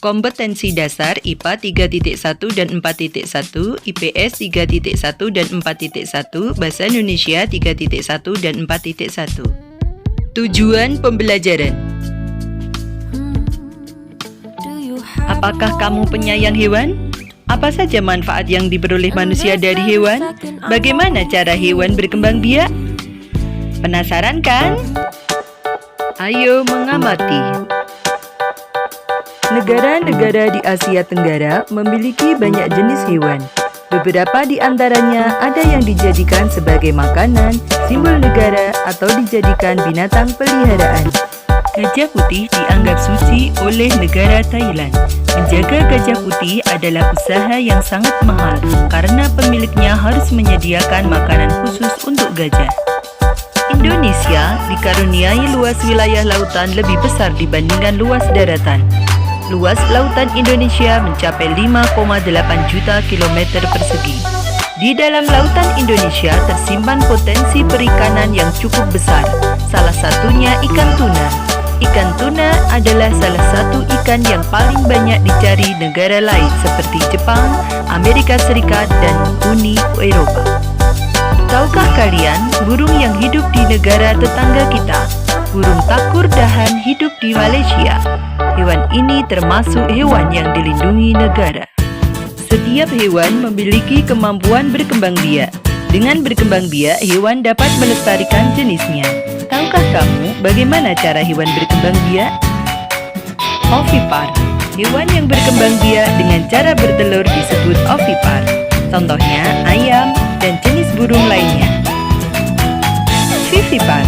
Kompetensi dasar IPA 3.1 dan 4.1, IPS 3.1 dan 4.1, Bahasa Indonesia 3.1 dan 4.1. Tujuan pembelajaran. Apakah kamu penyayang hewan? Apa saja manfaat yang diperoleh manusia dari hewan? Bagaimana cara hewan berkembang biak? Penasaran kan? Ayo mengamati. Negara-negara di Asia Tenggara memiliki banyak jenis hewan. Beberapa di antaranya ada yang dijadikan sebagai makanan, simbol negara, atau dijadikan binatang peliharaan. Gajah putih dianggap suci oleh negara Thailand. Menjaga gajah putih adalah usaha yang sangat mahal karena pemiliknya harus menyediakan makanan khusus untuk gajah. Indonesia dikaruniai luas wilayah lautan lebih besar dibandingkan luas daratan. Luas lautan Indonesia mencapai 5,8 juta kilometer persegi. Di dalam lautan Indonesia tersimpan potensi perikanan yang cukup besar. Salah satunya ikan tuna. Ikan tuna adalah salah satu ikan yang paling banyak dicari negara lain seperti Jepang, Amerika Serikat, dan Uni Eropa. Tahukah kalian burung yang hidup di negara tetangga kita? Burung takur dahan hidup di Malaysia. Hewan ini termasuk hewan yang dilindungi negara. Setiap hewan memiliki kemampuan berkembang biak. Dengan berkembang biak, hewan dapat melestarikan jenisnya. Tahukah kamu bagaimana cara hewan berkembang biak? Ovipar. Hewan yang berkembang biak dengan cara bertelur disebut ovipar. Contohnya ayam dan jenis burung lainnya. Vivipar.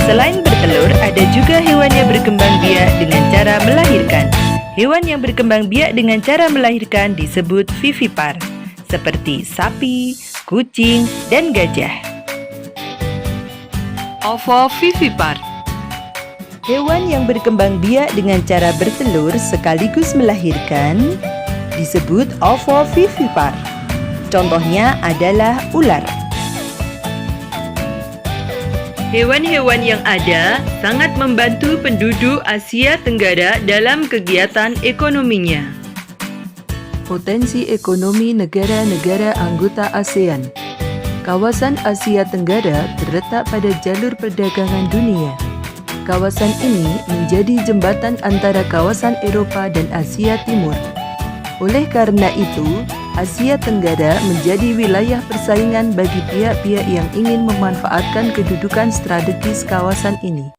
Selain bertelur, ada juga hewan yang berkembang biak dengan cara melahirkan. Hewan yang berkembang biak dengan cara melahirkan disebut vivipar, seperti sapi, kucing, dan gajah. Ovovivipar. Hewan yang berkembang biak dengan cara bertelur sekaligus melahirkan disebut ovovivipar. Contohnya adalah ular. Hewan-hewan yang ada sangat membantu penduduk Asia Tenggara dalam kegiatan ekonominya. Potensi ekonomi negara-negara anggota ASEAN. Kawasan Asia Tenggara terletak pada jalur perdagangan dunia. Kawasan ini menjadi jembatan antara kawasan Eropa dan Asia Timur. Oleh karena itu, Asia Tenggara menjadi wilayah persaingan bagi pihak-pihak yang ingin memanfaatkan kedudukan strategis kawasan ini.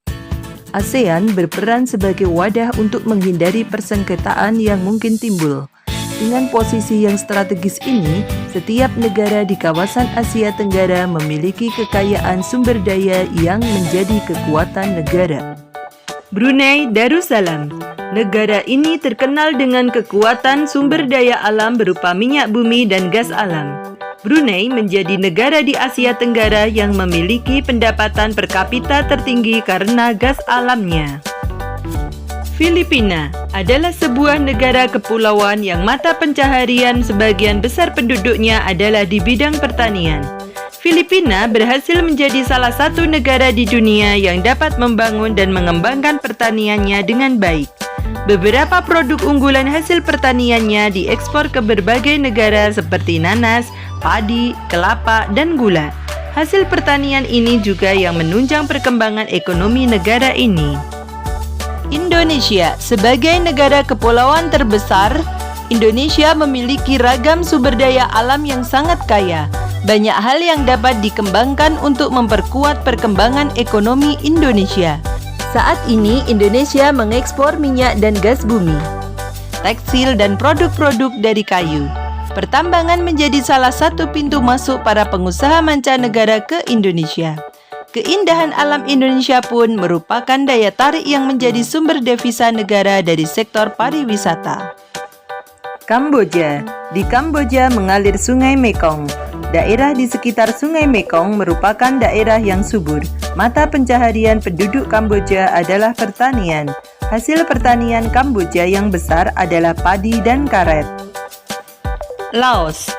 ASEAN berperan sebagai wadah untuk menghindari persengketaan yang mungkin timbul. Dengan posisi yang strategis ini, setiap negara di kawasan Asia Tenggara memiliki kekayaan sumber daya yang menjadi kekuatan negara. Brunei Darussalam. Negara ini terkenal dengan kekuatan sumber daya alam berupa minyak bumi dan gas alam. Brunei menjadi negara di Asia Tenggara yang memiliki pendapatan per kapita tertinggi karena gas alamnya. Filipina adalah sebuah negara kepulauan yang mata pencaharian sebagian besar penduduknya adalah di bidang pertanian. Filipina berhasil menjadi salah satu negara di dunia yang dapat membangun dan mengembangkan pertaniannya dengan baik. Beberapa produk unggulan hasil pertaniannya diekspor ke berbagai negara seperti nanas, padi, kelapa, dan gula. Hasil pertanian ini juga yang menunjang perkembangan ekonomi negara ini. Indonesia sebagai negara kepulauan terbesar, Indonesia memiliki ragam sumber daya alam yang sangat kaya. Banyak hal yang dapat dikembangkan untuk memperkuat perkembangan ekonomi Indonesia. Saat ini Indonesia mengekspor minyak dan gas bumi, tekstil dan produk-produk dari kayu. Pertambangan menjadi salah satu pintu masuk para pengusaha mancanegara ke Indonesia. Keindahan alam Indonesia pun merupakan daya tarik yang menjadi sumber devisa negara dari sektor pariwisata. Kamboja. Di Kamboja mengalir Sungai Mekong. Daerah di sekitar Sungai Mekong merupakan daerah yang subur. Mata pencaharian penduduk Kamboja adalah pertanian. Hasil pertanian Kamboja yang besar adalah padi dan karet. Laos.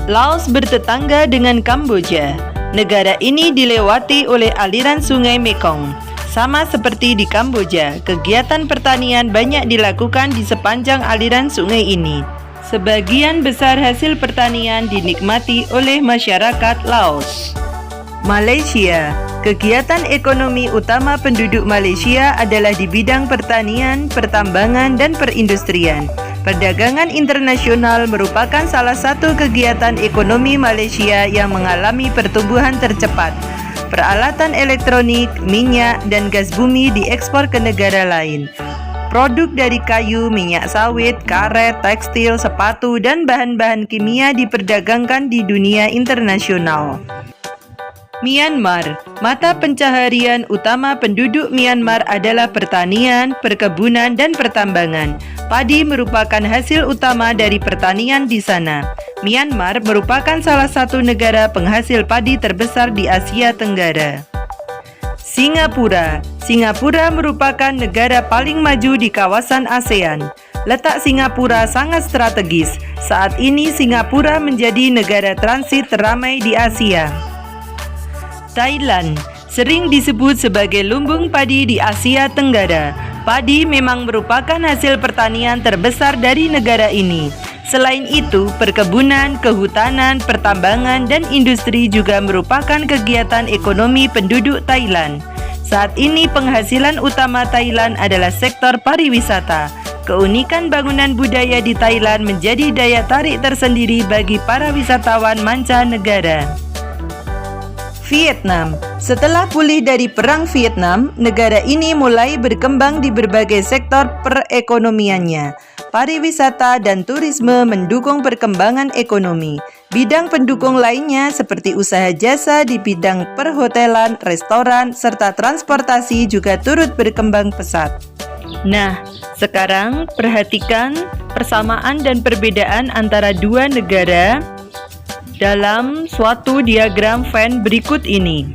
Laos bertetangga dengan Kamboja. Negara ini dilewati oleh aliran Sungai Mekong. Sama seperti di Kamboja, kegiatan pertanian banyak dilakukan di sepanjang aliran sungai ini. Sebagian besar hasil pertanian dinikmati oleh masyarakat Laos. Malaysia. Kegiatan ekonomi utama penduduk Malaysia adalah di bidang pertanian, pertambangan, dan perindustrian. Perdagangan internasional merupakan salah satu kegiatan ekonomi Malaysia yang mengalami pertumbuhan tercepat. Peralatan elektronik, minyak, dan gas bumi diekspor ke negara lain. Produk dari kayu, minyak sawit, karet, tekstil, sepatu, dan bahan-bahan kimia diperdagangkan di dunia internasional. Myanmar. Mata pencaharian utama penduduk Myanmar adalah pertanian, perkebunan, dan pertambangan. Padi merupakan hasil utama dari pertanian di sana. Myanmar merupakan salah satu negara penghasil padi terbesar di Asia Tenggara. Singapura. Singapura merupakan negara paling maju di kawasan ASEAN. Letak Singapura sangat strategis. Saat ini Singapura menjadi negara transit teramai di Asia. Thailand. Sering disebut sebagai lumbung padi di Asia Tenggara. Padi memang merupakan hasil pertanian terbesar dari negara ini. Selain itu, perkebunan, kehutanan, pertambangan, dan industri juga merupakan kegiatan ekonomi penduduk Thailand. Saat ini penghasilan utama Thailand adalah sektor pariwisata. Keunikan bangunan budaya di Thailand menjadi daya tarik tersendiri bagi para wisatawan mancanegara. Vietnam. Setelah pulih dari Perang Vietnam, negara ini mulai berkembang di berbagai sektor perekonomiannya. Pariwisata dan turisme mendukung perkembangan ekonomi. Bidang pendukung lainnya seperti usaha jasa di bidang perhotelan, restoran, serta transportasi juga turut berkembang pesat. Nah, sekarang perhatikan persamaan dan perbedaan antara dua negara dalam suatu diagram Venn berikut ini.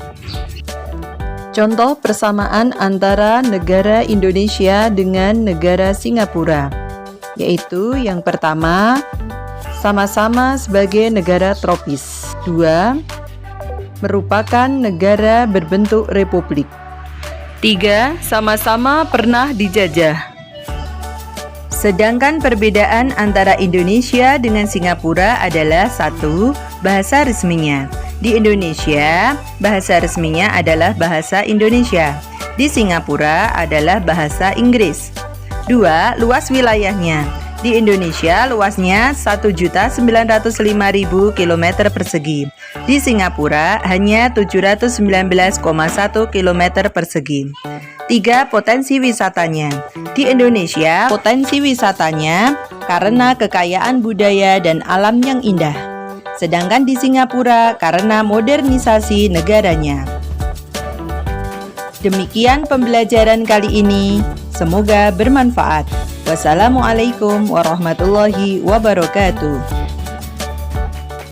Contoh persamaan antara negara Indonesia dengan negara Singapura, yaitu yang pertama, sama-sama sebagai negara tropis. 2. Merupakan negara berbentuk republik. 3. Sama-sama pernah dijajah. Sedangkan perbedaan antara Indonesia dengan Singapura adalah 1. Bahasa resminya. Di Indonesia, bahasa resminya adalah bahasa Indonesia. Di Singapura adalah bahasa Inggris. 2. Luas wilayahnya. Di Indonesia luasnya 1.905.000 km persegi. Di Singapura hanya 719,1 km persegi. 3. Potensi wisatanya. Di Indonesia, potensi wisatanya karena kekayaan budaya dan alam yang indah. Sedangkan di Singapura karena modernisasi negaranya. Demikian pembelajaran kali ini. Semoga bermanfaat. Wassalamualaikum warahmatullahi wabarakatuh.